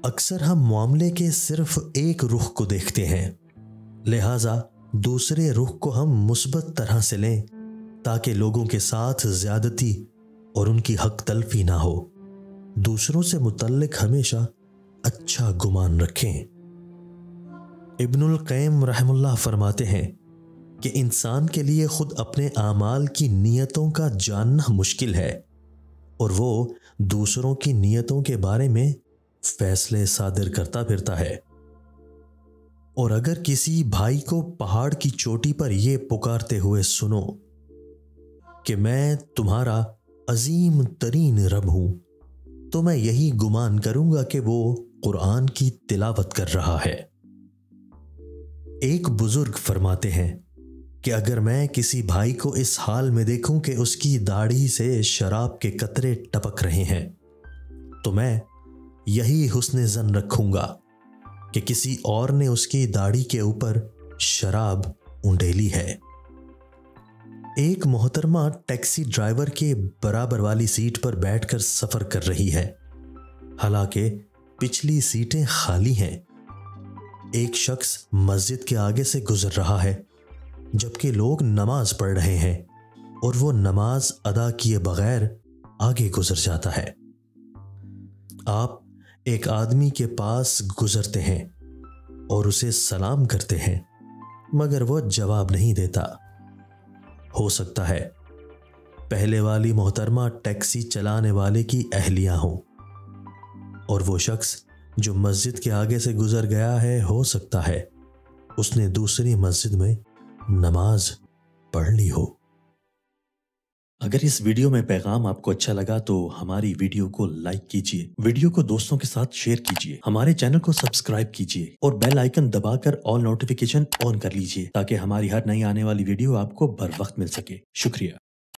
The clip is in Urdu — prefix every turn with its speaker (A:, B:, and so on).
A: اکثر ہم معاملے کے صرف ایک رخ کو دیکھتے ہیں، لہٰذا دوسرے رخ کو ہم مثبت طرح سے لیں تاکہ لوگوں کے ساتھ زیادتی اور ان کی حق تلفی نہ ہو۔ دوسروں سے متعلق ہمیشہ اچھا گمان رکھیں۔ ابن القیم رحم اللہ فرماتے ہیں کہ انسان کے لیے خود اپنے اعمال کی نیتوں کا جاننا مشکل ہے اور وہ دوسروں کی نیتوں کے بارے میں فیصلے صادر کرتا پھرتا ہے۔ اور اگر کسی بھائی کو پہاڑ کی چوٹی پر یہ پکارتے ہوئے سنو کہ میں تمہارا عظیم ترین رب ہوں، تو میں یہی گمان کروں گا کہ وہ قرآن کی تلاوت کر رہا ہے۔ ایک بزرگ فرماتے ہیں کہ اگر میں کسی بھائی کو اس حال میں دیکھوں کہ اس کی داڑھی سے شراب کے قطرے ٹپک رہے ہیں تو میں یہی حسن ظن رکھوں گا کہ کسی اور نے اس کی داڑھی کے اوپر شراب اونڈیلی ہے۔ ایک محترمہ ٹیکسی ڈرائیور کے برابر والی سیٹ پر بیٹھ کر سفر کر رہی ہے، حالانکہ پچھلی سیٹیں خالی ہیں۔ ایک شخص مسجد کے آگے سے گزر رہا ہے جبکہ لوگ نماز پڑھ رہے ہیں اور وہ نماز ادا کیے بغیر آگے گزر جاتا ہے۔ آپ ایک آدمی کے پاس گزرتے ہیں اور اسے سلام کرتے ہیں مگر وہ جواب نہیں دیتا۔ ہو سکتا ہے پہلے والی محترمہ ٹیکسی چلانے والے کی اہلیہ ہوں اور وہ شخص جو مسجد کے آگے سے گزر گیا ہے ہو سکتا ہے اس نے دوسری مسجد میں نماز پڑھ لی ہو۔ اگر اس ویڈیو میں پیغام آپ کو اچھا لگا تو ہماری ویڈیو کو لائک کیجئے، ویڈیو کو دوستوں کے ساتھ شیئر کیجئے، ہمارے چینل کو سبسکرائب کیجئے اور بیل آئیکن دبا کر آل نوٹیفیکیشن آن کر لیجئے تاکہ ہماری ہر نئی آنے والی ویڈیو آپ کو بر وقت مل سکے۔ شکریہ۔